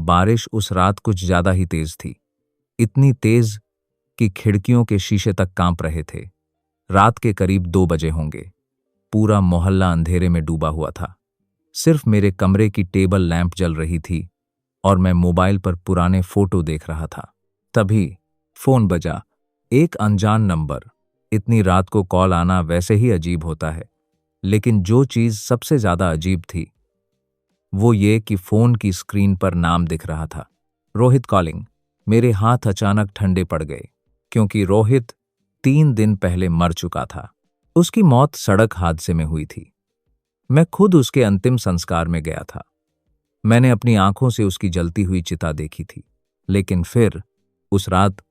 बारिश उस रात कुछ ज्यादा ही तेज थी। इतनी तेज कि खिड़कियों के शीशे तक कांप रहे थे। रात के करीब 2 बजे होंगे। पूरा मोहल्ला अंधेरे में डूबा हुआ था। सिर्फ मेरे कमरे की टेबल लैंप जल रही थी और मैं मोबाइल पर पुराने फोटो देख रहा था। तभी फोन बजा। एक अनजान नंबर। इतनी रात को कॉल आना वैसे ही अजीब होता है, लेकिन जो चीज सबसे ज्यादा अजीब थी वो ये कि फोन की स्क्रीन पर नाम दिख रहा था, रोहित कॉलिंग। मेरे हाथ अचानक ठंडे पड़ गए, क्योंकि रोहित 3 दिन पहले मर चुका था। उसकी मौत सड़क हादसे में हुई थी। मैं खुद उसके अंतिम संस्कार में गया था। मैंने अपनी आंखों से उसकी जलती हुई चिता देखी थी। लेकिन फिर उस रात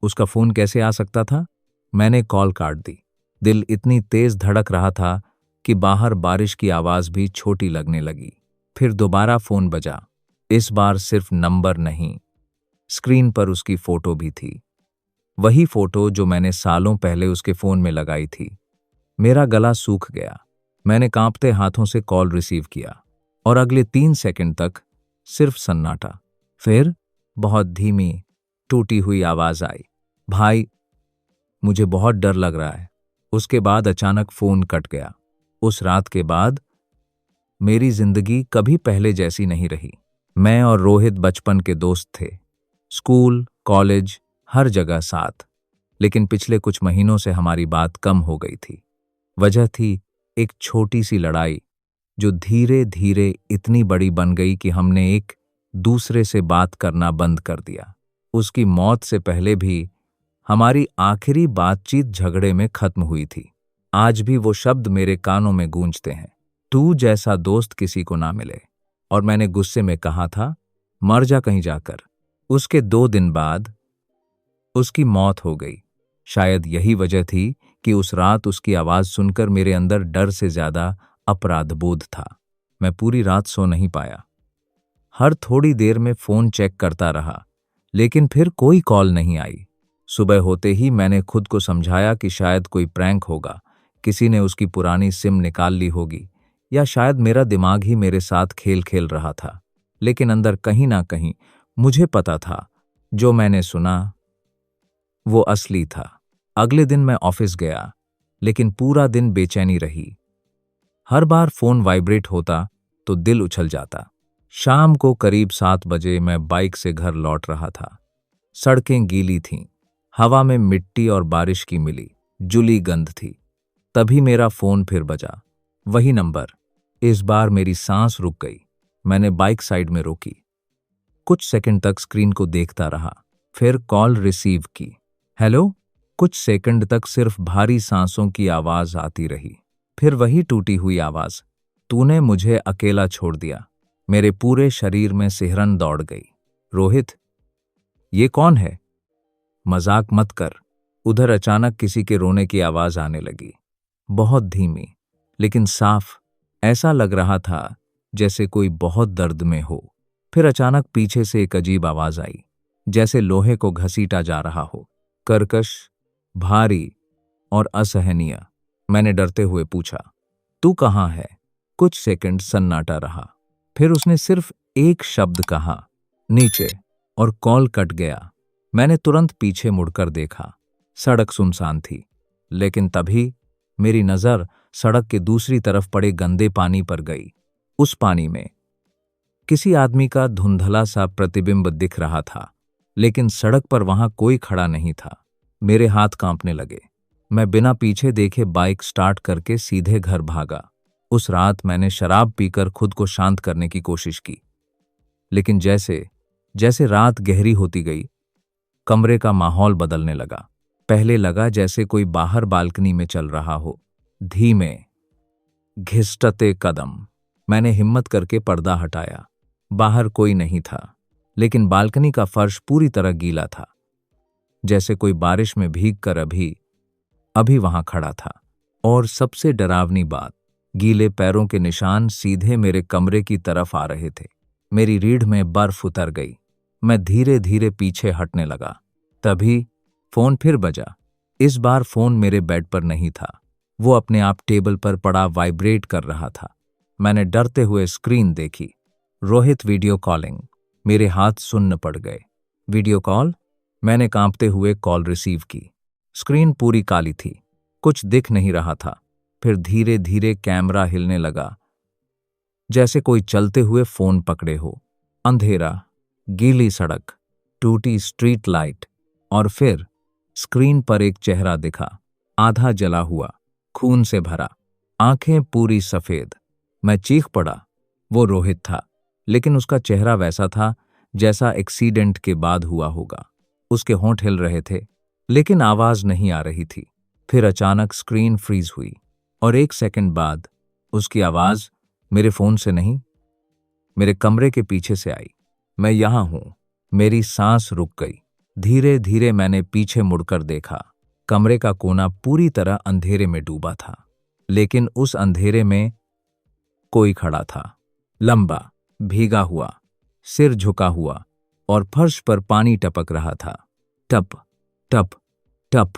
उसका फोन कैसे आ सकता था? मैंने कॉल काट दी। दिल इतनी तेज धड़क रहा था कि बाहर बारिश की आवाज भी छोटी लगने लगी। फिर दोबारा फोन बजा। इस बार सिर्फ नंबर नहीं, स्क्रीन पर उसकी फोटो भी थी। वही फोटो जो मैंने सालों पहले उसके फोन में लगाई थी। मेरा गला सूख गया। मैंने कांपते हाथों से कॉल रिसीव किया और अगले 3 सेकंड तक सिर्फ सन्नाटा। फिर बहुत धीमी टूटी हुई आवाज आई, भाई, मुझे बहुत डर लग रहा है। उसके बाद अचानक फोन कट गया। उस रात के बाद मेरी जिंदगी कभी पहले जैसी नहीं रही। मैं और रोहित बचपन के दोस्त थे। स्कूल, कॉलेज, हर जगह साथ। लेकिन पिछले कुछ महीनों से हमारी बात कम हो गई थी। वजह थी एक छोटी सी लड़ाई जो धीरे धीरे इतनी बड़ी बन गई कि हमने एक दूसरे से बात करना बंद कर दिया। उसकी मौत से पहले भी हमारी आखिरी बातचीत झगड़े में खत्म हुई थी। आज भी वो शब्द मेरे कानों में गूंजते हैं, तू जैसा दोस्त किसी को ना मिले। और मैंने गुस्से में कहा था, मर जा कहीं जाकर। उसके 2 दिन बाद उसकी मौत हो गई। शायद यही वजह थी कि उस रात उसकी आवाज सुनकर मेरे अंदर डर से ज्यादा अपराधबोध था। मैं पूरी रात सो नहीं पाया। हर थोड़ी देर में फोन चेक करता रहा, लेकिन फिर कोई कॉल नहीं आई। सुबह होते ही मैंने खुद को समझाया कि शायद कोई प्रैंक होगा, किसी ने उसकी पुरानी सिम निकाल ली होगी, या शायद मेरा दिमाग ही मेरे साथ खेल खेल रहा था। लेकिन अंदर कहीं ना कहीं मुझे पता था, जो मैंने सुना वो असली था। अगले दिन मैं ऑफिस गया, लेकिन पूरा दिन बेचैनी रही। हर बार फोन वाइब्रेट होता तो दिल उछल जाता। शाम को करीब 7 बजे मैं बाइक से घर लौट रहा था। सड़कें गीली थीं, हवा में मिट्टी और बारिश की मिली जुली गंध थी। तभी मेरा फोन फिर बजा। वही नंबर। इस बार मेरी सांस रुक गई। मैंने बाइक साइड में रोकी। कुछ सेकंड तक स्क्रीन को देखता रहा, फिर कॉल रिसीव की। हेलो। कुछ सेकंड तक सिर्फ भारी सांसों की आवाज आती रही। फिर वही टूटी हुई आवाज, तूने मुझे अकेला छोड़ दिया। मेरे पूरे शरीर में सिहरन दौड़ गई। रोहित, ये कौन है? मजाक मत कर। उधर अचानक किसी के रोने की आवाज आने लगी, बहुत धीमी लेकिन साफ। ऐसा लग रहा था जैसे कोई बहुत दर्द में हो। फिर अचानक पीछे से एक अजीब आवाज आई, जैसे लोहे को घसीटा जा रहा हो, कर्कश, भारी और असहनीय। मैंने डरते हुए पूछा, तू कहाँ है? कुछ सेकंड सन्नाटा रहा। फिर उसने सिर्फ एक शब्द कहा, नीचे, और कॉल कट गया। मैंने तुरंत पीछे मुड़कर देखा। सड़क सुनसान थी, लेकिन तभी मेरी नजर सड़क के दूसरी तरफ पड़े गंदे पानी पर गई। उस पानी में किसी आदमी का धुंधला सा प्रतिबिंब दिख रहा था, लेकिन सड़क पर वहां कोई खड़ा नहीं था। मेरे हाथ कांपने लगे। मैं बिना पीछे देखे बाइक स्टार्ट करके सीधे घर भागा। उस रात मैंने शराब पीकर खुद को शांत करने की कोशिश की, लेकिन जैसे जैसे रात गहरी होती गई, कमरे का माहौल बदलने लगा। पहले लगा जैसे कोई बाहर बालकनी में चल रहा हो, धीमे घिसटते कदम। मैंने हिम्मत करके पर्दा हटाया। बाहर कोई नहीं था, लेकिन बालकनी का फर्श पूरी तरह गीला था, जैसे कोई बारिश में भीगकर अभी वहां खड़ा था। और सबसे डरावनी बात, गीले पैरों के निशान सीधे मेरे कमरे की तरफ आ रहे थे। मेरी रीढ़ में बर्फ उतर गई। मैं धीरे धीरे पीछे हटने लगा। तभी फोन फिर बजा। इस बार फोन मेरे बेड पर नहीं था, वो अपने आप टेबल पर पड़ा वाइब्रेट कर रहा था। मैंने डरते हुए स्क्रीन देखी। Rohit video calling. मेरे हाथ सुन्न पड़ गए। Video call? मैंने कांपते हुए कॉल रिसीव की। स्क्रीन पूरी काली थी, कुछ दिख नहीं रहा था। फिर धीरे धीरे कैमरा हिलने लगा, जैसे कोई चलते हुए फोन पकड़े हो। अंधेरा, गीली सड़क, टूटी स्ट्रीट लाइट, और फिर स्क्रीन पर एक चेहरा दिखा, आधा जला हुआ, खून से भरा, आंखें पूरी सफेद। मैं चीख पड़ा। वो रोहित था, लेकिन उसका चेहरा वैसा था जैसा एक्सीडेंट के बाद हुआ होगा। उसके होंठ हिल रहे थे, लेकिन आवाज नहीं आ रही थी। फिर अचानक स्क्रीन फ्रीज हुई और 1 सेकंड बाद उसकी आवाज मेरे फोन से नहीं, मेरे कमरे के पीछे से आई। मैं यहां हूं। मेरी सांस रुक गई। धीरे धीरे मैंने पीछे मुड़कर देखा। कमरे का कोना पूरी तरह अंधेरे में डूबा था, लेकिन उस अंधेरे में कोई खड़ा था, लंबा, भीगा हुआ, सिर झुका हुआ, और फर्श पर पानी टपक रहा था। टप टप टप।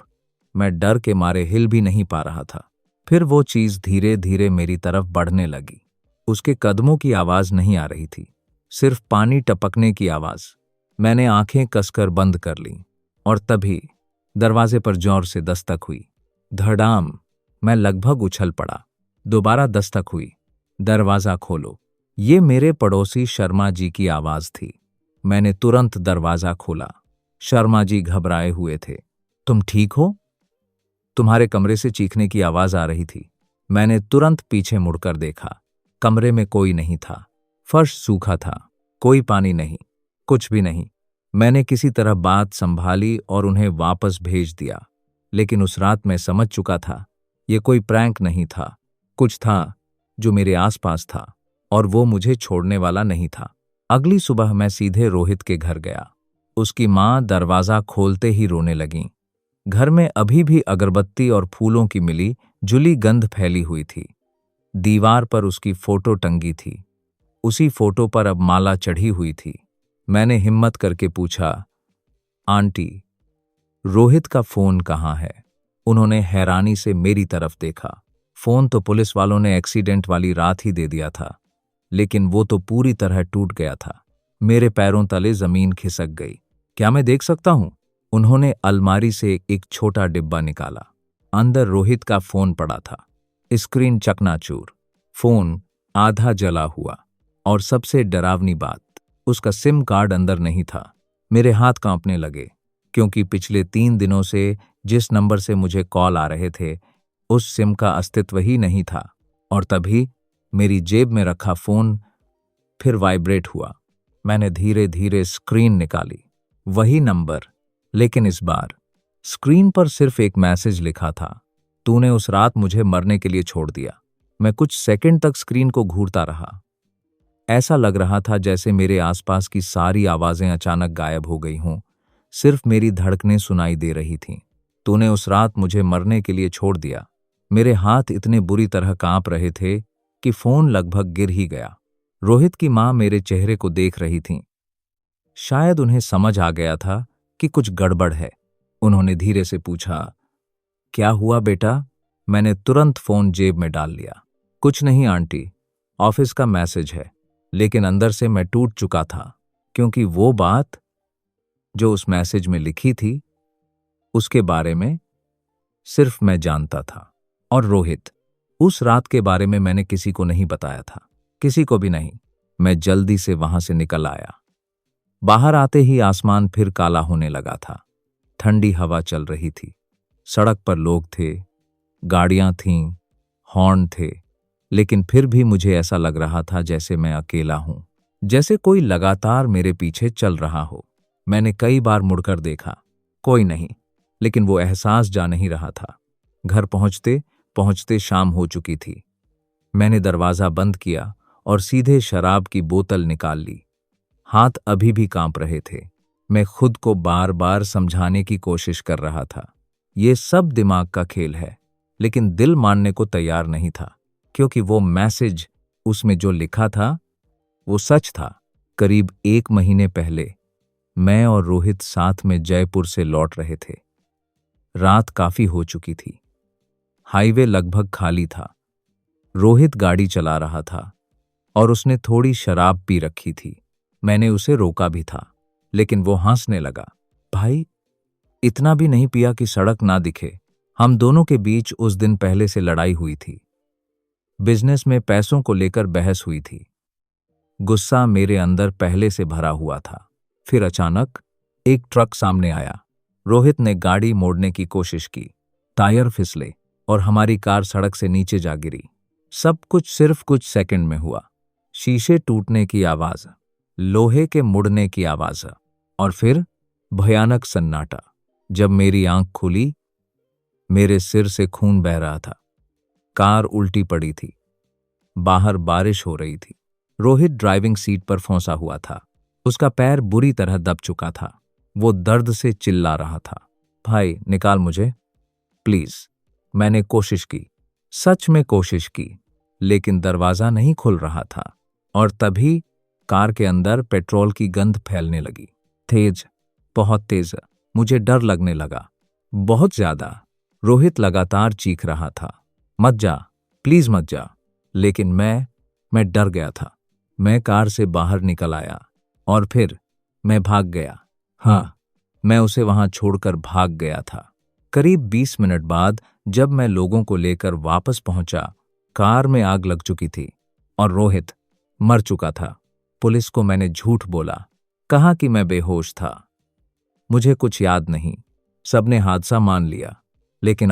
मैं डर के मारे हिल भी नहीं पा रहा था। फिर वो चीज धीरे धीरे मेरी तरफ बढ़ने लगी। उसके कदमों की आवाज नहीं आ रही थी, सिर्फ पानी टपकने की आवाज। मैंने आंखें कसकर बंद कर लीं, और तभी दरवाजे पर जोर से दस्तक हुई। धड़ाम। मैं लगभग उछल पड़ा। दोबारा दस्तक हुई। दरवाजा खोलो। ये मेरे पड़ोसी शर्मा जी की आवाज थी। मैंने तुरंत दरवाजा खोला। शर्मा जी घबराए हुए थे। तुम ठीक हो? तुम्हारे कमरे से चीखने की आवाज आ रही थी। मैंने तुरंत पीछे मुड़कर देखा। कमरे में कोई नहीं था। फर्श सूखा था, कोई पानी नहीं, कुछ भी नहीं। मैंने किसी तरह बात संभाली और उन्हें वापस भेज दिया। लेकिन उस रात मैं समझ चुका था, ये कोई प्रैंक नहीं था। कुछ था जो मेरे आसपास था, और वो मुझे छोड़ने वाला नहीं था। अगली सुबह मैं सीधे रोहित के घर गया। उसकी माँ दरवाजा खोलते ही रोने लगीं। घर में अभी भी अगरबत्ती और फूलों की मिली जुली गंध फैली हुई थी। दीवार पर उसकी फोटो टंगी थी। उसी फोटो पर अब माला चढ़ी हुई थी। मैंने हिम्मत करके पूछा, आंटी, रोहित का फोन कहाँ है? उन्होंने हैरानी से मेरी तरफ देखा। फोन तो पुलिस वालों ने एक्सीडेंट वाली रात ही दे दिया था, लेकिन वो तो पूरी तरह टूट गया था। मेरे पैरों तले जमीन खिसक गई। क्या मैं देख सकता हूं? उन्होंने अलमारी से एक छोटा डिब्बा निकाला। अंदर रोहित का फोन पड़ा था। स्क्रीन चकनाचूर, फोन आधा जला हुआ, और सबसे डरावनी बात, उसका सिम कार्ड अंदर नहीं था। मेरे हाथ कांपने लगे, क्योंकि पिछले 3 दिनों से जिस नंबर से मुझे कॉल आ रहे थे, उस सिम का अस्तित्व ही नहीं था। और तभी मेरी जेब में रखा फोन फिर वाइब्रेट हुआ। मैंने धीरे धीरे स्क्रीन निकाली। वही नंबर, लेकिन इस बार स्क्रीन पर सिर्फ एक मैसेज लिखा था, तूने उस रात मुझे मरने के लिए छोड़ दिया। मैं कुछ सेकंड तक स्क्रीन को घूरता रहा। ऐसा लग रहा था जैसे मेरे आसपास की सारी आवाजें अचानक गायब हो गई हों। सिर्फ मेरी धड़कनें सुनाई दे रही थीं। तूने उस रात मुझे मरने के लिए छोड़ दिया। मेरे हाथ इतने बुरी तरह कांप रहे थे कि फोन लगभग गिर ही गया। रोहित की मां मेरे चेहरे को देख रही थीं। शायद उन्हें समझ आ गया था कि कुछ गड़बड़ है। उन्होंने धीरे से पूछा, क्या हुआ बेटा? मैंने तुरंत फोन जेब में डाल लिया। कुछ नहीं आंटी, ऑफिस का मैसेज है। लेकिन अंदर से मैं टूट चुका था, क्योंकि वो बात जो उस मैसेज में लिखी थी, उसके बारे में सिर्फ मैं जानता था। और रोहित, उस रात के बारे में मैंने किसी को नहीं बताया था, किसी को भी नहीं। मैं जल्दी से वहां से निकल आया। बाहर आते ही आसमान फिर काला होने लगा था। ठंडी हवा चल रही थी। सड़क पर लोग थे, गाड़ियां थीं, हॉर्न थे, लेकिन फिर भी मुझे ऐसा लग रहा था जैसे मैं अकेला हूं, जैसे कोई लगातार मेरे पीछे चल रहा हो। मैंने कई बार मुड़कर देखा, कोई नहीं, लेकिन वो एहसास जा नहीं रहा था। घर पहुंचते पहुंचते शाम हो चुकी थी। मैंने दरवाजा बंद किया और सीधे शराब की बोतल निकाल ली। हाथ अभी भी कांप रहे थे। मैं खुद को बार बार समझाने की कोशिश कर रहा था, ये सब दिमाग का खेल है, लेकिन दिल मानने को तैयार नहीं था, क्योंकि वो मैसेज, उसमें जो लिखा था, वो सच था। करीब 1 महीने पहले मैं और रोहित साथ में जयपुर से लौट रहे थे। रात काफी हो चुकी थी। हाईवे लगभग खाली था। रोहित गाड़ी चला रहा था और उसने थोड़ी शराब पी रखी थी। मैंने उसे रोका भी था, लेकिन वो हंसने लगा। भाई, इतना भी नहीं पिया कि सड़क ना दिखे। हम दोनों के बीच उस दिन पहले से लड़ाई हुई थी। बिजनेस में पैसों को लेकर बहस हुई थी। गुस्सा मेरे अंदर पहले से भरा हुआ था। फिर अचानक एक ट्रक सामने आया। रोहित ने गाड़ी मोड़ने की कोशिश की, टायर फिसले और हमारी कार सड़क से नीचे जा गिरी। सब कुछ सिर्फ कुछ सेकंड में हुआ। शीशे टूटने की आवाज, लोहे के मुड़ने की आवाज और फिर भयानक सन्नाटा। जब मेरी आंख खुली, मेरे सिर से खून बह रहा था। कार उल्टी पड़ी थी। बाहर बारिश हो रही थी। रोहित ड्राइविंग सीट पर फंसा हुआ था। उसका पैर बुरी तरह दब चुका था। वो दर्द से चिल्ला रहा था। भाई, निकाल मुझे, प्लीज। मैंने कोशिश की, सच में कोशिश की, लेकिन दरवाजा नहीं खुल रहा था। और तभी कार के अंदर पेट्रोल की गंध फैलने लगी। तेज, बहुत तेज। मुझे डर लगने लगा, बहुत ज्यादा। रोहित लगातार चीख रहा था, मत जा, प्लीज मत जा। लेकिन मैं डर गया था। मैं कार से बाहर निकल आया और फिर मैं भाग गया। हाँ, मैं उसे वहां छोड़कर भाग गया था। करीब 20 मिनट बाद जब मैं लोगों को लेकर वापस पहुंचा, कार में आग लग चुकी थी और रोहित मर चुका था। पुलिस को मैंने झूठ बोला, कहा कि मैं बेहोश था। मुझे कुछ याद नहीं। सबने हादसा मान लिया। लेकिन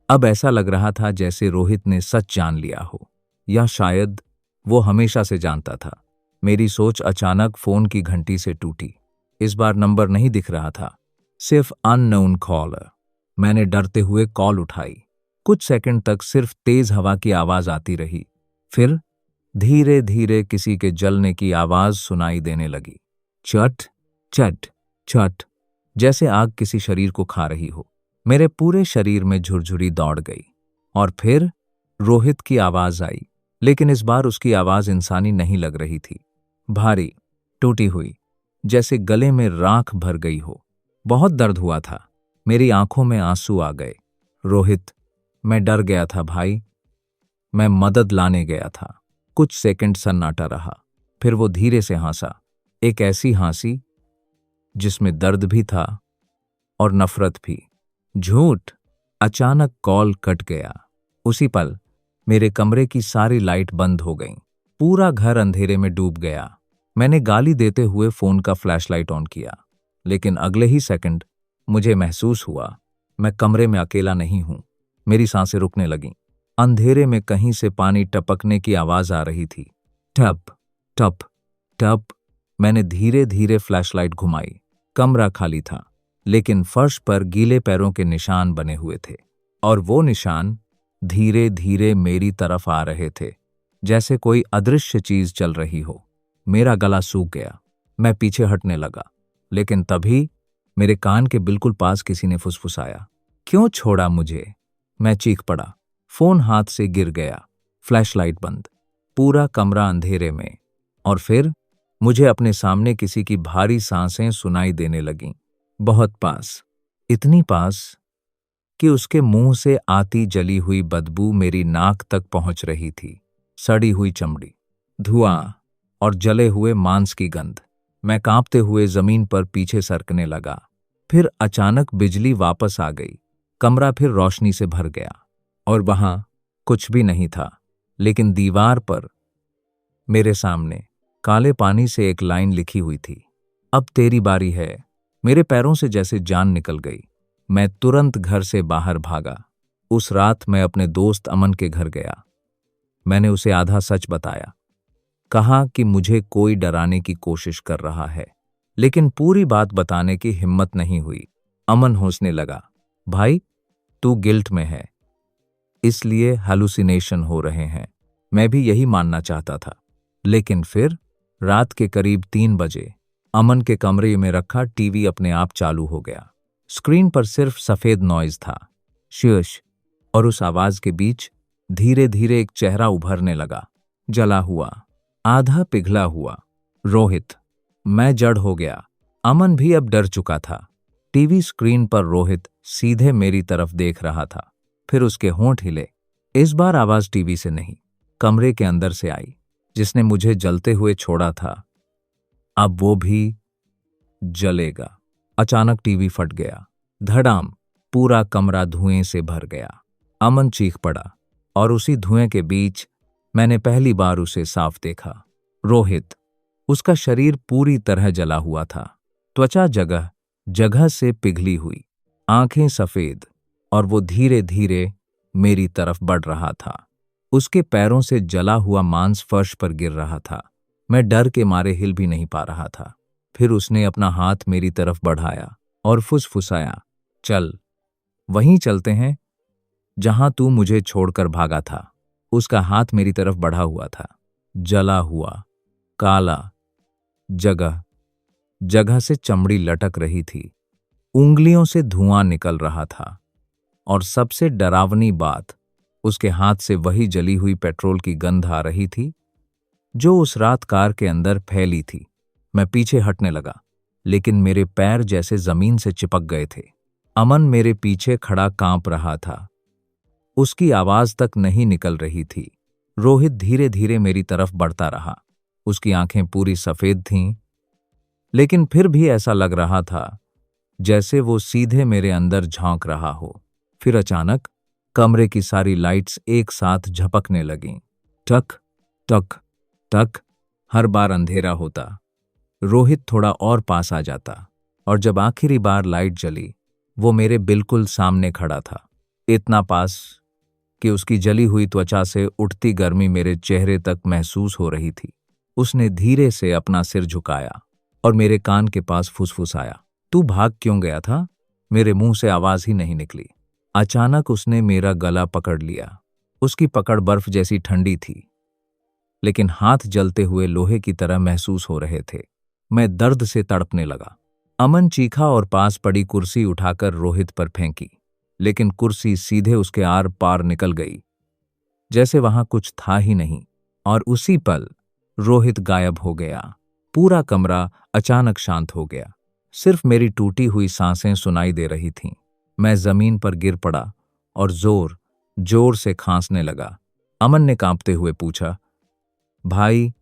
अब ऐसा लग रहा था जैसे रोहित ने सच जान लिया हो, या शायद वो हमेशा से जानता था। मेरी सोच अचानक फोन की घंटी से टूटी। इस बार नंबर नहीं दिख रहा था, सिर्फ अननोन कॉलर। मैंने डरते हुए कॉल उठाई। कुछ सेकंड तक सिर्फ तेज हवा की आवाज आती रही। फिर धीरे धीरे किसी के जलने की आवाज सुनाई देने लगी। चट चट चट, जैसे आग किसी शरीर को खा रही हो। मेरे पूरे शरीर में झुरझुरी दौड़ गई। और फिर रोहित की आवाज आई, लेकिन इस बार उसकी आवाज इंसानी नहीं लग रही थी। भारी, टूटी हुई, जैसे गले में राख भर गई हो। बहुत दर्द हुआ था। मेरी आंखों में आंसू आ गए। रोहित, मैं डर गया था भाई। मैं मदद लाने गया था। कुछ सेकंड सन्नाटा रहा। फिर वो धीरे से हंसा, एक ऐसी हंसी जिसमें दर्द भी था और नफरत भी। झूठ। अचानक कॉल कट गया। उसी पल मेरे कमरे की सारी लाइट बंद हो गईं। पूरा घर अंधेरे में डूब गया। मैंने गाली देते हुए फोन का फ्लैशलाइट ऑन किया, लेकिन अगले ही सेकंड मुझे महसूस हुआ मैं कमरे में अकेला नहीं हूं। मेरी सांसें रुकने लगीं। अंधेरे में कहीं से पानी टपकने की आवाज आ रही थी। टप टप टप। मैंने धीरे धीरे फ्लैशलाइट घुमाई। कमरा खाली था, लेकिन फर्श पर गीले पैरों के निशान बने हुए थे। और वो निशान धीरे धीरे मेरी तरफ आ रहे थे, जैसे कोई अदृश्य चीज चल रही हो। मेरा गला सूख गया। मैं पीछे हटने लगा, लेकिन तभी मेरे कान के बिल्कुल पास किसी ने फुसफुसाया, क्यों छोड़ा मुझे? मैं चीख पड़ा। फोन हाथ से गिर गया। फ्लैशलाइट बंद। पूरा कमरा अंधेरे में। और फिर मुझे अपने सामने किसी की भारी सांसें सुनाई देने लगीं। बहुत पास, इतनी पास कि उसके मुंह से आती जली हुई बदबू मेरी नाक तक पहुंच रही थी। सड़ी हुई चमड़ी, धुआं और जले हुए मांस की गंध। मैं कांपते हुए जमीन पर पीछे सरकने लगा। फिर अचानक बिजली वापस आ गई। कमरा फिर रोशनी से भर गया और वहां कुछ भी नहीं था, लेकिन दीवार पर मेरे सामने काले पानी से एक लाइन लिखी हुई थी, अब तेरी बारी है। मेरे पैरों से जैसे जान निकल गई। मैं तुरंत घर से बाहर भागा। उस रात मैं अपने दोस्त अमन के घर गया। मैंने उसे आधा सच बताया। कहा कि मुझे कोई डराने की कोशिश कर रहा है, लेकिन पूरी बात बताने की हिम्मत नहीं हुई। अमन हंसने लगा। भाई, तू गिल्ट में है, इसलिए हैलुसिनेशन हो रहे हैं। मैं भी यही मानना चाहता था। लेकिन फिर रात के करीब 3 बजे अमन के कमरे में रखा टीवी अपने आप चालू हो गया। स्क्रीन पर सिर्फ सफेद नॉइज था, शीश, और उस आवाज के बीच धीरे धीरे एक चेहरा उभरने लगा, जला हुआ, आधा पिघला हुआ। रोहित। मैं जड़ हो गया। अमन भी अब डर चुका था। टीवी स्क्रीन पर रोहित सीधे मेरी तरफ देख रहा था। फिर उसके होंठ हिले। इस बार आवाज टीवी से नहीं, कमरे के अंदर से आई, जिसने मुझे जलते हुए छोड़ा था। अब वो भी जलेगा। अचानक टीवी फट गया। धड़ाम। पूरा कमरा धुएं से भर गया। अमन चीख पड़ा और उसी धुएं के बीच मैंने पहली बार उसे साफ देखा। रोहित। उसका शरीर पूरी तरह जला हुआ था। त्वचा जगह जगह से पिघली हुई, आंखें सफेद, और वो धीरे धीरे मेरी तरफ बढ़ रहा था। उसके पैरों से जला हुआ मांस फर्श पर गिर रहा था। मैं डर के मारे हिल भी नहीं पा रहा था। फिर उसने अपना हाथ मेरी तरफ बढ़ाया और फुसफुसाया, चल, वहीं चलते हैं जहां तू मुझे छोड़कर भागा था। उसका हाथ मेरी तरफ बढ़ा हुआ था। जला हुआ, काला, जगह जगह से चमड़ी लटक रही थी। उंगलियों से धुआं निकल रहा था। और सबसे डरावनी बात, उसके हाथ से वही जली हुई पेट्रोल की गंध आ रही थी जो उस रात कार के अंदर फैली थी। मैं पीछे हटने लगा, लेकिन मेरे पैर जैसे जमीन से चिपक गए थे। अमन मेरे पीछे खड़ा कांप रहा था। उसकी आवाज तक नहीं निकल रही थी। रोहित धीरे धीरे मेरी तरफ बढ़ता रहा। उसकी आंखें पूरी सफेद थीं, लेकिन फिर भी ऐसा लग रहा था जैसे वो सीधे मेरे अंदर झांक रहा हो। फिर अचानक कमरे की सारी लाइट्स एक साथ झपकने लगीं। टक टक टक। हर बार अंधेरा होता, रोहित थोड़ा और पास आ जाता, और जब आखिरी बार लाइट जली, वो मेरे बिल्कुल सामने खड़ा था। इतना पास कि उसकी जली हुई त्वचा से उठती गर्मी मेरे चेहरे तक महसूस हो रही थी। उसने धीरे से अपना सिर झुकाया और मेरे कान के पास फुसफुसाया, तू भाग क्यों गया था? मेरे मुंह से आवाज ही नहीं निकली। अचानक उसने मेरा गला पकड़ लिया। उसकी पकड़ बर्फ जैसी ठंडी थी, लेकिन हाथ जलते हुए लोहे की तरह महसूस हो रहे थे। मैं दर्द से तड़पने लगा। अमन चीखा और पास पड़ी कुर्सी उठाकर रोहित पर फेंकी, लेकिन कुर्सी सीधे उसके आर पार निकल गई, जैसे वहां कुछ था ही नहीं। और उसी पल रोहित गायब हो गया। पूरा कमरा अचानक शांत हो गया। सिर्फ मेरी टूटी हुई सांसें सुनाई दे रही थीं। मैं जमीन पर गिर पड़ा और जोर जोर से खांसने लगा। अमन ने कांपते हुए पूछा, भाई,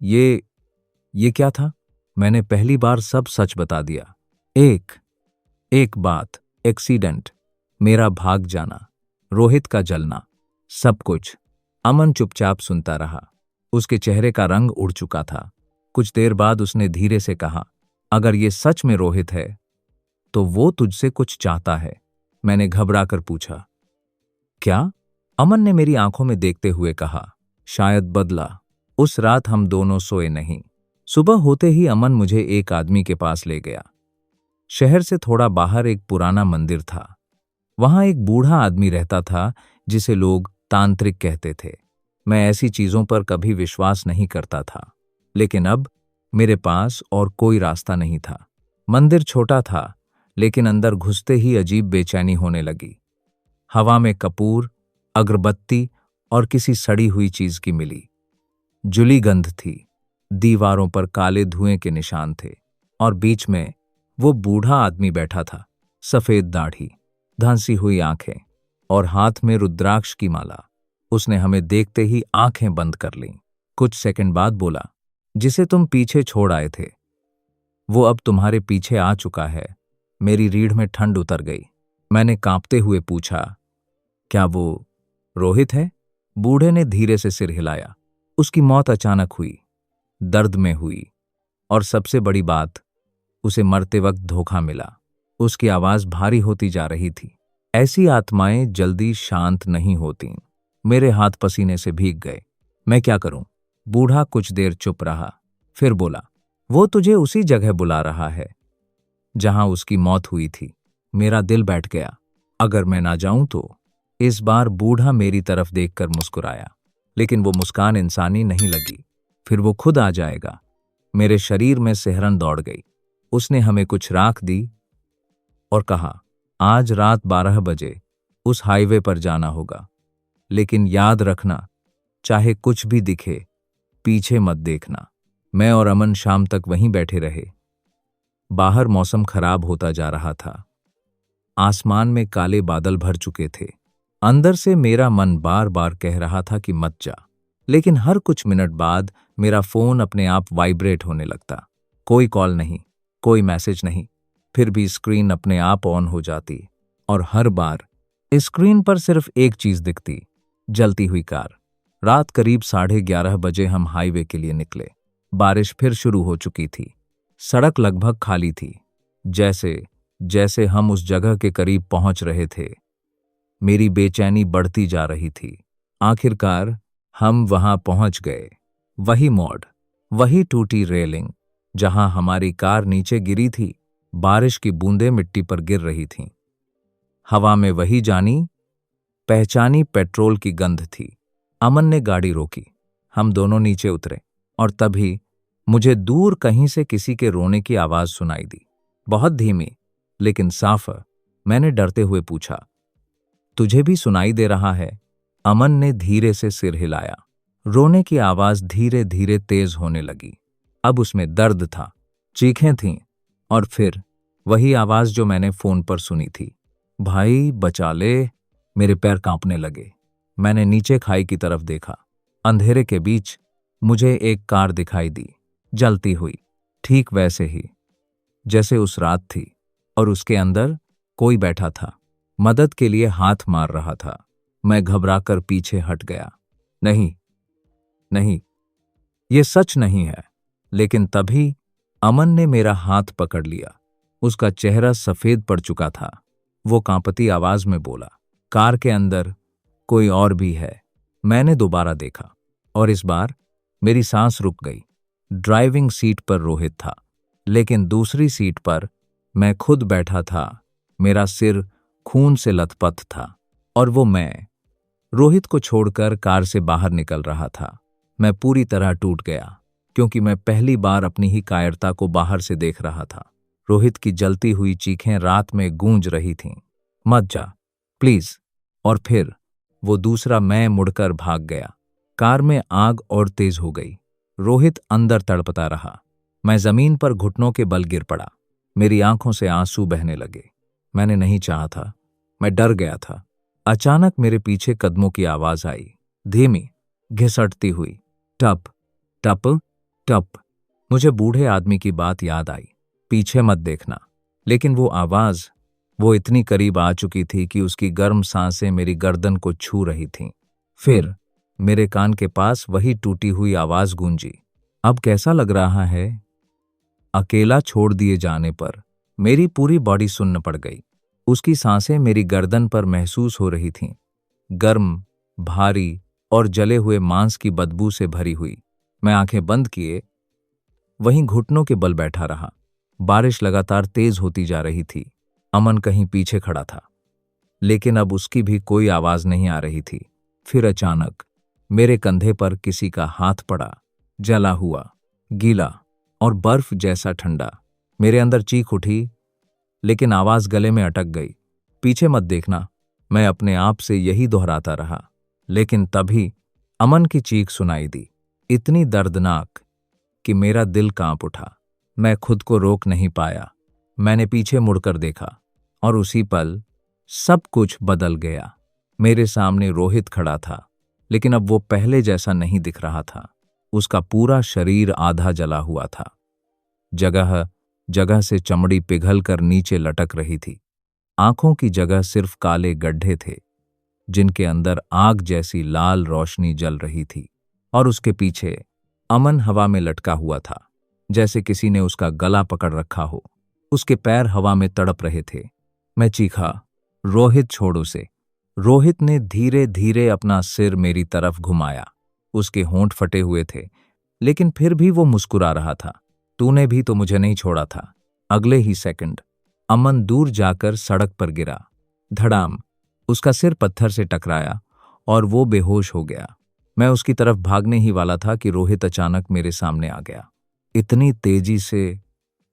ये क्या था? मैंने पहली बार सब सच बता दिया। एक बात, एक्सीडेंट, मेरा भाग जाना, रोहित का जलना, सब कुछ। अमन चुपचाप सुनता रहा। उसके चेहरे का रंग उड़ चुका था। कुछ देर बाद उसने धीरे से कहा, अगर ये सच में रोहित है तो वो तुझसे कुछ चाहता है। मैंने घबरा कर पूछा, क्या? अमन ने मेरी आंखों में देखते हुए कहा, शायद बदला। उस रात हम दोनों सोए नहीं। सुबह होते ही अमन मुझे एक आदमी के पास ले गया। शहर से थोड़ा बाहर एक पुराना मंदिर था। वहां एक बूढ़ा आदमी रहता था जिसे लोग तांत्रिक कहते थे। मैं ऐसी चीजों पर कभी विश्वास नहीं करता था, लेकिन अब मेरे पास और कोई रास्ता नहीं था। मंदिर छोटा था, लेकिन अंदर घुसते ही अजीब बेचैनी होने लगी। हवा में कपूर, अगरबत्ती और किसी सड़ी हुई चीज की मिली जुली गंध थी। दीवारों पर काले धुएं के निशान थे, और बीच में वो बूढ़ा आदमी बैठा था। सफेद दाढ़ी, धंसी हुई आंखें और हाथ में रुद्राक्ष की माला। उसने हमें देखते ही आंखें बंद कर लीं। कुछ सेकंड बाद बोला, जिसे तुम पीछे छोड़ आए थे वो अब तुम्हारे पीछे आ चुका है। मेरी रीढ़ में ठंड उतर गई। मैंने कांपते हुए पूछा, क्या वो रोहित है? बूढ़े ने धीरे से सिर हिलाया। उसकी मौत अचानक हुई, दर्द में हुई, और सबसे बड़ी बात, उसे मरते वक्त धोखा मिला। उसकी आवाज भारी होती जा रही थी। ऐसी आत्माएं जल्दी शांत नहीं होतीं। मेरे हाथ पसीने से भीग गए। मैं क्या करूं? बूढ़ा कुछ देर चुप रहा, फिर बोला, वो तुझे उसी जगह बुला रहा है जहां उसकी मौत हुई थी। मेरा दिल बैठ गया। अगर मैं ना जाऊं तो? इस बार बूढ़ा मेरी तरफ देखकर मुस्कुराया, लेकिन वो मुस्कान इंसानी नहीं लगी। फिर वो खुद आ जाएगा। मेरे शरीर में सिहरन दौड़ गई। उसने हमें कुछ राख दी और कहा, आज रात 12 बजे उस हाईवे पर जाना होगा, लेकिन याद रखना, चाहे कुछ भी दिखे, पीछे मत देखना। मैं और अमन शाम तक वहीं बैठे रहे। बाहर मौसम खराब होता जा रहा था। आसमान में काले बादल भर चुके थे। अंदर से मेरा मन बार बार कह रहा था कि मत जा, लेकिन हर कुछ मिनट बाद मेरा फोन अपने आप वाइब्रेट होने लगता। कोई कॉल नहीं, कोई मैसेज नहीं। फिर भी स्क्रीन अपने आप ऑन हो जाती और हर बार स्क्रीन पर सिर्फ एक चीज दिखती, जलती हुई कार। रात करीब 11:30 बजे हम हाईवे के लिए निकले। बारिश फिर शुरू हो चुकी थी। सड़क लगभग खाली थी। जैसे जैसे हम उस जगह के करीब पहुंच रहे थे, मेरी बेचैनी बढ़ती जा रही थी। आखिरकार हम वहां पहुंच गए। वही मोड़, वही टूटी रेलिंग जहां हमारी कार नीचे गिरी थी। बारिश की बूंदें मिट्टी पर गिर रही थीं। हवा में वही जानी पहचानी पेट्रोल की गंध थी। अमन ने गाड़ी रोकी। हम दोनों नीचे उतरे और तभी मुझे दूर कहीं से किसी के रोने की आवाज सुनाई दी, बहुत धीमी लेकिन साफ। मैंने डरते हुए पूछा, तुझे भी सुनाई दे रहा है? अमन ने धीरे से सिर हिलाया। रोने की आवाज धीरे धीरे तेज होने लगी। अब उसमें दर्द था, चीखें थीं और फिर वही आवाज जो मैंने फोन पर सुनी थी, भाई बचा ले। मेरे पैर कांपने लगे। मैंने नीचे खाई की तरफ देखा। अंधेरे के बीच मुझे एक कार दिखाई दी, जलती हुई, ठीक वैसे ही जैसे उस रात थी। और उसके अंदर कोई बैठा था, मदद के लिए हाथ मार रहा था। मैं घबराकर पीछे हट गया। नहीं, नहीं, ये सच नहीं है। लेकिन तभी अमन ने मेरा हाथ पकड़ लिया। उसका चेहरा सफेद पड़ चुका था। वो कांपती आवाज में बोला, कार के अंदर कोई और भी है। मैंने दोबारा देखा और इस बार मेरी सांस रुक गई। ड्राइविंग सीट पर रोहित था, लेकिन दूसरी सीट पर मैं खुद बैठा था। मेरा सिर खून से लथपथ था और वो मैं रोहित को छोड़कर कार से बाहर निकल रहा था। मैं पूरी तरह टूट गया क्योंकि मैं पहली बार अपनी ही कायरता को बाहर से देख रहा था। रोहित की जलती हुई चीखें रात में गूंज रही थीं, मत जा प्लीज। और फिर वो दूसरा मैं मुड़कर भाग गया। कार में आग और तेज हो गई। रोहित अंदर तड़पता रहा। मैं जमीन पर घुटनों के बल गिर पड़ा। मेरी आंखों से आंसू बहने लगे। मैंने नहीं चाहा था, मैं डर गया था। अचानक मेरे पीछे कदमों की आवाज आई, धीमी, घिसटती हुई, टप टप टप। मुझे बूढ़े आदमी की बात याद आई, पीछे मत देखना। लेकिन वो आवाज, वो इतनी करीब आ चुकी थी कि उसकी गर्म सांसें मेरी गर्दन को छू रही थीं। फिर मेरे कान के पास वही टूटी हुई आवाज गूंजी, अब कैसा लग रहा है? अकेला छोड़ दिए जाने पर मेरी पूरी बॉडी सुन्न पड़ गई। उसकी सांसें मेरी गर्दन पर महसूस हो रही थीं, गर्म, भारी और जले हुए मांस की बदबू से भरी हुई। मैं आंखें बंद किए वहीं घुटनों के बल बैठा रहा। बारिश लगातार तेज होती जा रही थी। अमन कहीं पीछे खड़ा था, लेकिन अब उसकी भी कोई आवाज नहीं आ रही थी। फिर अचानक मेरे कंधे पर किसी का हाथ पड़ा, जला हुआ, गीला और बर्फ जैसा ठंडा। मेरे अंदर चीख उठी, लेकिन आवाज गले में अटक गई। पीछे मत देखना, मैं अपने आप से यही दोहराता रहा। लेकिन तभी अमन की चीख सुनाई दी, इतनी दर्दनाक कि मेरा दिल कांप उठा। मैं खुद को रोक नहीं पाया। मैंने पीछे मुड़कर देखा और उसी पल सब कुछ बदल गया। मेरे सामने रोहित खड़ा था, लेकिन अब वो पहले जैसा नहीं दिख रहा था। उसका पूरा शरीर आधा जला हुआ था। जगह जगह से चमड़ी पिघल कर नीचे लटक रही थी। आंखों की जगह सिर्फ काले गड्ढे थे, जिनके अंदर आग जैसी लाल रोशनी जल रही थी। और उसके पीछे अमन हवा में लटका हुआ था, जैसे किसी ने उसका गला पकड़ रखा हो। उसके पैर हवा में तड़प रहे थे। मैं चीखा, रोहित छोड़ उसे। रोहित ने धीरे धीरे अपना सिर मेरी तरफ घुमाया। उसके होंठ फटे हुए थे, लेकिन फिर भी वो मुस्कुरा रहा था। तूने भी तो मुझे नहीं छोड़ा था। अगले ही सेकंड अमन दूर जाकर सड़क पर गिरा। धड़ाम, उसका सिर पत्थर से टकराया और वो बेहोश हो गया। मैं उसकी तरफ भागने ही वाला था कि रोहित अचानक मेरे सामने आ गया, इतनी तेजी से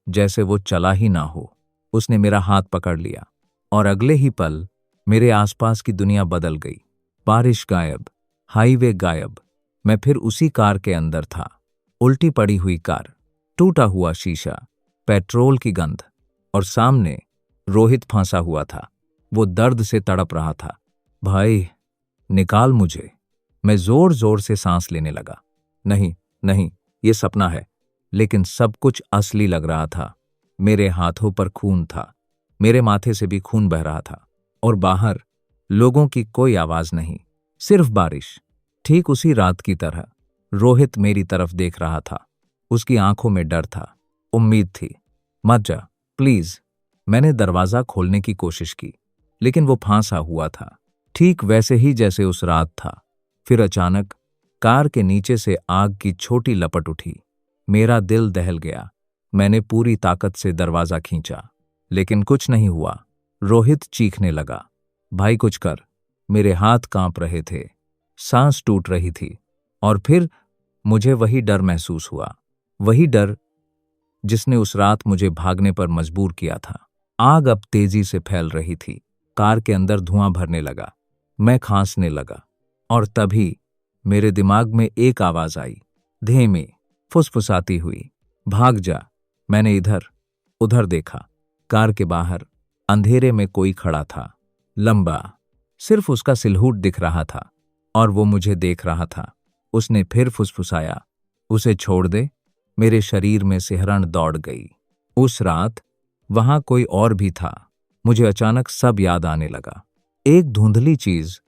जैसे वो चला ही ना हो। उसने मेरा हाथ पकड़ लिया और अगले ही पल मेरे आसपास की दुनिया बदल गई। बारिश गायब, हाईवे गायब। मैं फिर उसी कार के अंदर था। उल्टी पड़ी हुई कार, टूटा हुआ शीशा, पेट्रोल की गंध और सामने रोहित फंसा हुआ था। वो दर्द से तड़प रहा था। भाई, निकाल मुझे। मैं जोर जोर से सांस लेने लगा। नहीं, नहीं, ये सपना है। लेकिन सब कुछ असली लग रहा था। मेरे हाथों पर खून था, मेरे माथे से भी खून बह रहा था, और बाहर लोगों की कोई आवाज नहीं, सिर्फ बारिश। ठीक उसी रात की तरह रोहित मेरी तरफ देख रहा था। उसकी आंखों में डर था, उम्मीद थी। मत जा, प्लीज। मैंने दरवाजा खोलने की कोशिश की, लेकिन वो फांसा हुआ था, ठीक वैसे ही जैसे उस रात था। फिर अचानक कार के नीचे से आग की छोटी लपट उठी। मेरा दिल दहल गया। मैंने पूरी ताकत से दरवाजा खींचा, लेकिन कुछ नहीं हुआ। रोहित चीखने लगा, भाई कुछ कर। मेरे हाथ कांप रहे थे, सांस टूट रही थी, और फिर मुझे वही डर महसूस हुआ, वही डर जिसने उस रात मुझे भागने पर मजबूर किया था। आग अब तेजी से फैल रही थी, कार के अंदर धुआं भरने लगा, मैं खांसने लगा, और तभी मेरे दिमाग में एक आवाज आई, धीमी, फुसफुसाती हुई, भाग जा। मैंने इधर उधर देखा। कार के बाहर अंधेरे में कोई खड़ा था, लंबा, सिर्फ उसका सिलहूट दिख रहा था, और वो मुझे देख रहा था। उसने फिर फुसफुसाया, उसे छोड़ दे। मेरे शरीर में सिहरन दौड़ गई। उस रात वहां कोई और भी था। मुझे अचानक सब याद आने लगा। एक धुंधली चीज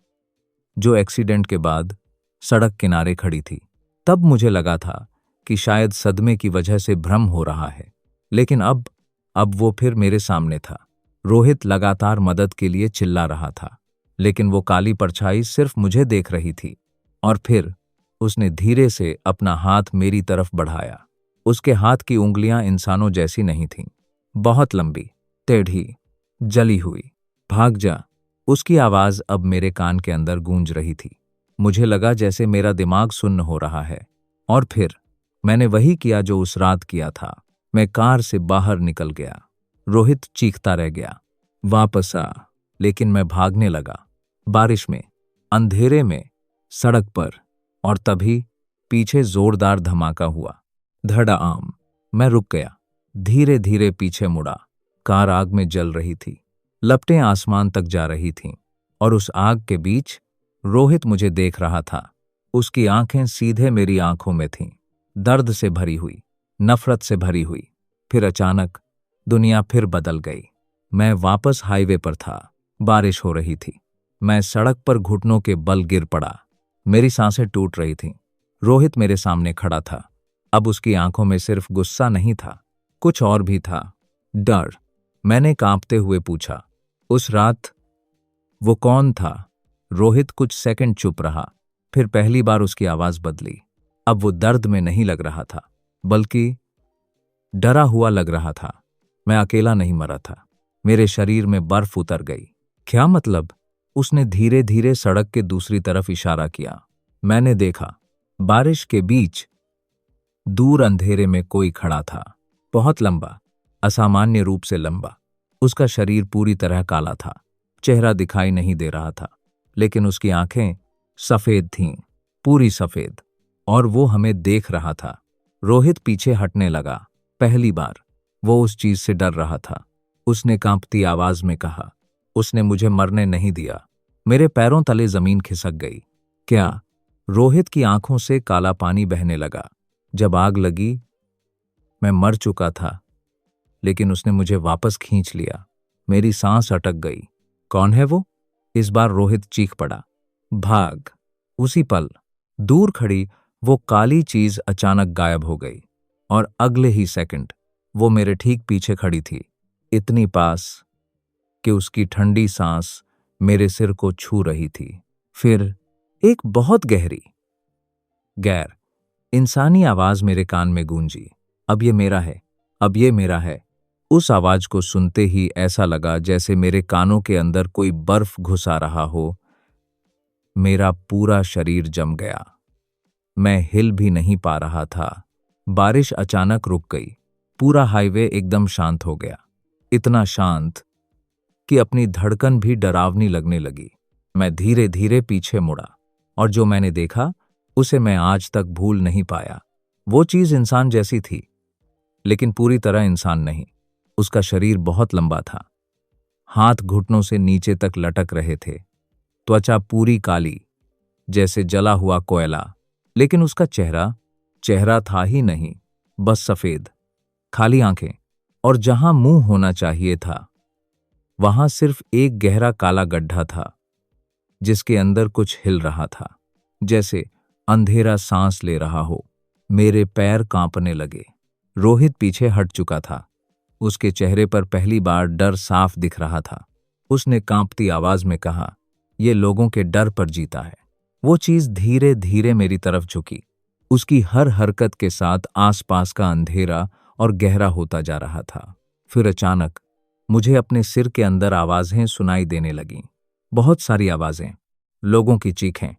जो एक्सीडेंट के बाद सड़क किनारे खड़ी थी। तब मुझे लगा था कि शायद सदमे की वजह से भ्रम हो रहा है, लेकिन अब वो फिर मेरे सामने था। रोहित लगातार मदद के लिए चिल्ला रहा था, लेकिन वो काली परछाई सिर्फ मुझे देख रही थी। और फिर उसने धीरे से अपना हाथ मेरी तरफ बढ़ाया। उसके हाथ की उंगलियां इंसानों जैसी नहीं थीं, बहुत लंबी, टेढ़ी, जली हुई। भाग जा। उसकी आवाज अब मेरे कान के अंदर गूंज रही थी। मुझे लगा जैसे मेरा दिमाग सुन्न हो रहा है। और फिर मैंने वही किया जो उस रात किया था। मैं कार से बाहर निकल गया। रोहित चीखता रह गया, वापस आ। लेकिन मैं भागने लगा, बारिश में, अंधेरे में, सड़क पर। और तभी पीछे जोरदार धमाका हुआ, धड़ाम। मैं रुक गया, धीरे धीरे पीछे मुड़ा। कार आग में जल रही थी, लपटें आसमान तक जा रही थीं, और उस आग के बीच रोहित मुझे देख रहा था। उसकी आंखें सीधे मेरी आंखों में थीं, दर्द से भरी हुई, नफरत से भरी हुई। फिर अचानक दुनिया फिर बदल गई। मैं वापस हाईवे पर था, बारिश हो रही थी। मैं सड़क पर घुटनों के बल गिर पड़ा, मेरी सांसें टूट रही थीं। रोहित मेरे सामने खड़ा था। अब उसकी आंखों में सिर्फ गुस्सा नहीं था, कुछ और भी था, डर। मैंने कांपते हुए पूछा, उस रात वो कौन था? रोहित कुछ सेकंड चुप रहा, फिर पहली बार उसकी आवाज बदली। अब वो दर्द में नहीं लग रहा था, बल्कि डरा हुआ लग रहा था। मैं अकेला नहीं मरा था, मेरे शरीर में बर्फ उतर गई। क्या मतलब? उसने धीरे धीरे सड़क के दूसरी तरफ इशारा किया। मैंने देखा, बारिश के बीच दूर अंधेरे में कोई खड़ा था, बहुत लंबा, असामान्य रूप से लंबा। उसका शरीर पूरी तरह काला था, चेहरा दिखाई नहीं दे रहा था, लेकिन उसकी आंखें सफेद थीं, पूरी सफेद, और वो हमें देख रहा था। रोहित पीछे हटने लगा। पहली बार वो उस चीज से डर रहा था। उसने कांपती आवाज में कहा, उसने मुझे मरने नहीं दिया। मेरे पैरों तले जमीन खिसक गई। क्या? रोहित की आंखों से काला पानी बहने लगा। जब आग लगी, मैं मर चुका था, लेकिन उसने मुझे वापस खींच लिया। मेरी सांस अटक गई। कौन है वो? इस बार रोहित चीख पड़ा। भाग। उसी पल दूर खड़ी वो काली चीज अचानक गायब हो गई, और अगले ही सेकंड वो मेरे ठीक पीछे खड़ी थी, इतनी पास कि उसकी ठंडी सांस मेरे सिर को छू रही थी। फिर एक बहुत गहरी, गैर इंसानी आवाज मेरे कान में गूंजी, अब ये मेरा है, अब ये मेरा है। उस आवाज को सुनते ही ऐसा लगा जैसे मेरे कानों के अंदर कोई बर्फ घुसा रहा हो। मेरा पूरा शरीर जम गया, मैं हिल भी नहीं पा रहा था। बारिश अचानक रुक गई, पूरा हाईवे एकदम शांत हो गया, इतना शांत कि अपनी धड़कन भी डरावनी लगने लगी। मैं धीरे धीरे पीछे मुड़ा, और जो मैंने देखा उसे मैं आज तक भूल नहीं पाया। वो चीज इंसान जैसी थी, लेकिन पूरी तरह इंसान नहीं। उसका शरीर बहुत लंबा था, हाथ घुटनों से नीचे तक लटक रहे थे, त्वचा पूरी काली जैसे जला हुआ कोयला। लेकिन उसका चेहरा था ही नहीं, बस सफेद, खाली आंखें, और जहां मुंह होना चाहिए था वहां सिर्फ एक गहरा काला गड्ढा था जिसके अंदर कुछ हिल रहा था, जैसे अंधेरा सांस ले रहा हो। मेरे पैर कांपने लगे। रोहित पीछे हट चुका था। उसके चेहरे पर पहली बार डर साफ दिख रहा था। उसने कांपती आवाज में कहा, "ये लोगों के डर पर जीता है।" वो चीज धीरे धीरे मेरी तरफ झुकी। उसकी हर हरकत के साथ आसपास का अंधेरा और गहरा होता जा रहा था। फिर अचानक मुझे अपने सिर के अंदर आवाजें सुनाई देने लगीं। बहुत सारी आवाजें, लोगों की चीखें,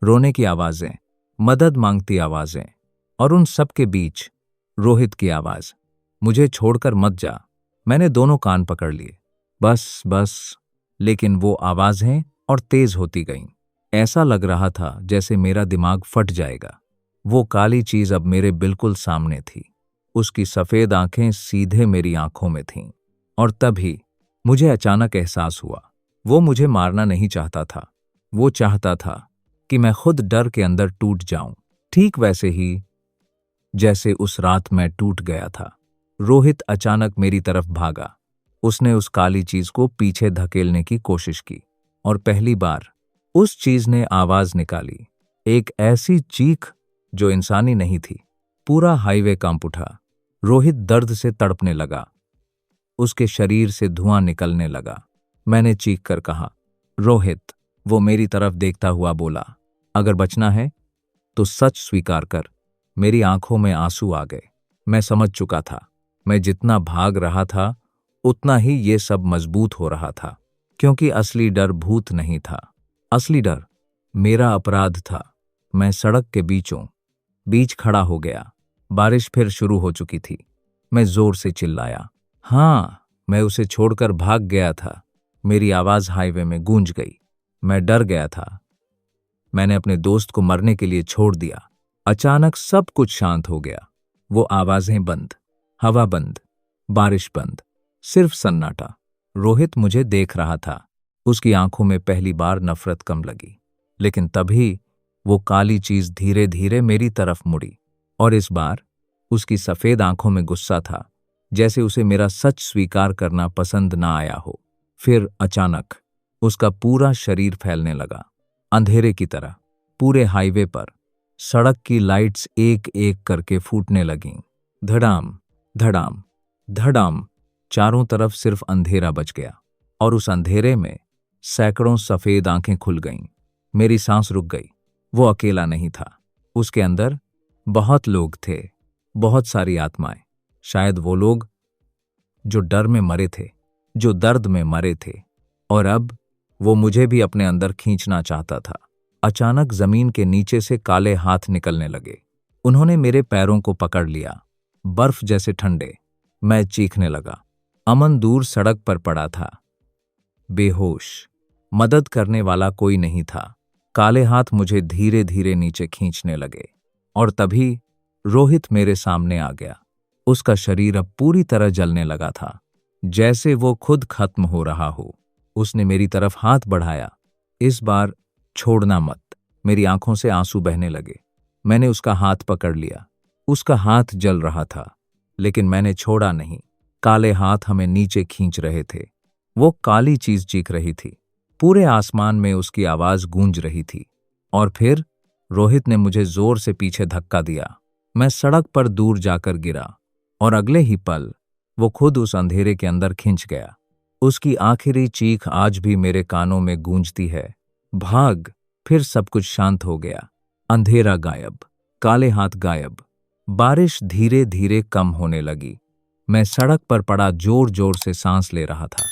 रोने की आवाजें, मदद मांगती आवाजें, और उन सब के बीच रोहित की आवाज, "मुझे छोड़कर मत जा।" मैंने दोनों कान पकड़ लिए। बस बस। लेकिन वो आवाजें और तेज होती गईं। ऐसा लग रहा था जैसे मेरा दिमाग फट जाएगा। वो काली चीज अब मेरे बिल्कुल सामने थी। उसकी सफेद आंखें सीधे मेरी आंखों में थीं। और तभी मुझे अचानक एहसास हुआ, वो मुझे मारना नहीं चाहता था। वो चाहता था कि मैं खुद डर के अंदर टूट जाऊं, ठीक वैसे ही जैसे उस रात मैं टूट गया था। रोहित अचानक मेरी तरफ भागा। उसने उस काली चीज को पीछे धकेलने की कोशिश की, और पहली बार उस चीज ने आवाज निकाली, एक ऐसी चीख जो इंसानी नहीं थी। पूरा हाईवे कांप उठा। रोहित दर्द से तड़पने लगा। उसके शरीर से धुआं निकलने लगा। मैंने चीख कर कहा, "रोहित!" वो मेरी तरफ देखता हुआ बोला, "अगर बचना है तो सच स्वीकार कर।" मेरी आंखों में आंसू आ गए। मैं समझ चुका था, मैं जितना भाग रहा था उतना ही ये सब मजबूत हो रहा था। क्योंकि असली डर भूत नहीं था, असली डर मेरा अपराध था। मैं सड़क के बीच खड़ा हो गया। बारिश फिर शुरू हो चुकी थी। मैं जोर से चिल्लाया। हाँ, मैं उसे छोड़कर भाग गया था। मेरी आवाज हाईवे में गूंज गई। मैं डर गया था। मैंने अपने दोस्त को मरने के लिए छोड़ दिया। अचानक सब कुछ शांत हो गया। वो आवाजें बंद, हवा बंद, बारिश बंद, सिर्फ सन्नाटा। रोहित मुझे देख रहा था। उसकी आंखों में पहली बार नफरत कम लगी। लेकिन तभी वो काली चीज धीरे धीरे मेरी तरफ मुड़ी, और इस बार उसकी सफेद आंखों में गुस्सा था, जैसे उसे मेरा सच स्वीकार करना पसंद ना आया हो। फिर अचानक उसका पूरा शरीर फैलने लगा, अंधेरे की तरह। पूरे हाईवे पर सड़क की लाइट्स एक एक करके फूटने लगीं। धड़ाम, धड़ाम, धड़ाम। चारों तरफ सिर्फ अंधेरा बच गया, और उस अंधेरे में सैकड़ों सफेद आंखें खुल गईं। मेरी सांस रुक गई। वो अकेला नहीं था। उसके अंदर बहुत लोग थे, बहुत सारी आत्माएं। शायद वो लोग जो डर में मरे थे, जो दर्द में मरे थे, और अब वो मुझे भी अपने अंदर खींचना चाहता था। अचानक जमीन के नीचे से काले हाथ निकलने लगे। उन्होंने मेरे पैरों को पकड़ लिया, बर्फ जैसे ठंडे। मैं चीखने लगा। अमन दूर सड़क पर पड़ा था, बेहोश। मदद करने वाला कोई नहीं था। काले हाथ मुझे धीरे धीरे नीचे खींचने लगे, और तभी रोहित मेरे सामने आ गया। उसका शरीर अब पूरी तरह जलने लगा था, जैसे वो खुद खत्म हो रहा हो। उसने मेरी तरफ हाथ बढ़ाया। "इस बार छोड़ना मत।" मेरी आंखों से आंसू बहने लगे। मैंने उसका हाथ पकड़ लिया। उसका हाथ जल रहा था, लेकिन मैंने छोड़ा नहीं। काले हाथ हमें नीचे खींच रहे थे। वो काली चीज चीख रही थी। पूरे आसमान में उसकी आवाज गूंज रही थी। और फिर रोहित ने मुझे जोर से पीछे धक्का दिया। मैं सड़क पर दूर जाकर गिरा, और अगले ही पल वो खुद उस अंधेरे के अंदर खिंच गया। उसकी आखिरी चीख आज भी मेरे कानों में गूंजती है, "भाग!" फिर सब कुछ शांत हो गया। अंधेरा गायब, काले हाथ गायब। बारिश धीरे धीरे कम होने लगी। मैं सड़क पर पड़ा जोर जोर से सांस ले रहा था।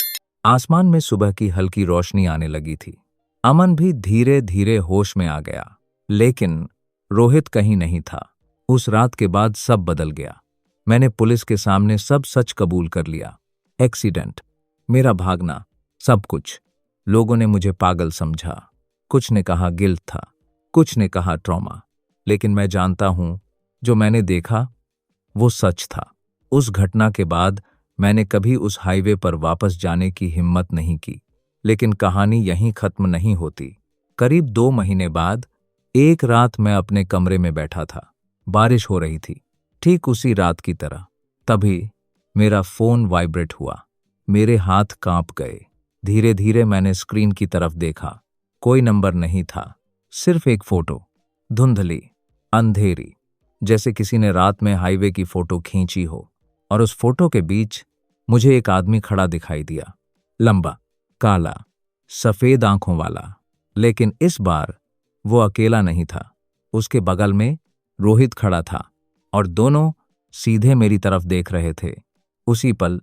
आसमान में सुबह की हल्की रोशनी आने लगी थी। अमन भी धीरे धीरे होश में आ गया, लेकिन रोहित कहीं नहीं था। उस रात के बाद सब बदल गया। मैंने पुलिस के सामने सब सच कबूल कर लिया। एक्सीडेंट, मेरा भागना, सब कुछ। लोगों ने मुझे पागल समझा। कुछ ने कहा गिल्ट था, कुछ ने कहा ट्रॉमा। लेकिन मैं जानता हूं, जो मैंने देखा वो सच था। उस घटना के बाद मैंने कभी उस हाईवे पर वापस जाने की हिम्मत नहीं की। लेकिन कहानी यहीं खत्म नहीं होती। करीब 2 महीने बाद एक रात मैं अपने कमरे में बैठा था। बारिश हो रही थी। ठीक उसी रात की तरह तभी मेरा फोन वाइब्रेट हुआ। मेरे हाथ कांप गए। धीरे धीरे मैंने स्क्रीन की तरफ देखा। कोई नंबर नहीं था, सिर्फ एक फोटो, धुंधली, अंधेरी, जैसे किसी ने रात में हाईवे की फोटो खींची हो। और उस फोटो के बीच मुझे एक आदमी खड़ा दिखाई दिया, लंबा, काला, सफेद आंखों वाला। लेकिन इस बार वो अकेला नहीं था। उसके बगल में रोहित खड़ा था और दोनों सीधे मेरी तरफ देख रहे थे। उसी पल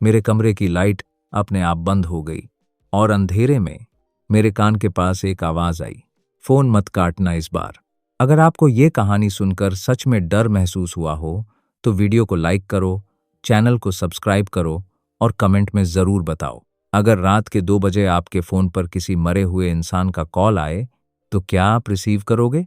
मेरे कमरे की लाइट अपने आप बंद हो गई और अंधेरे में मेरे कान के पास एक आवाज आई, फोन मत काटना इस बार। अगर आपको ये कहानी सुनकर सच में डर महसूस हुआ हो तो वीडियो को लाइक करो, चैनल को सब्सक्राइब करो और कमेंट में ज़रूर बताओ। अगर रात के 2 बजे आपके फ़ोन पर किसी मरे हुए इंसान का कॉल आए तो क्या आप रिसीव करोगे?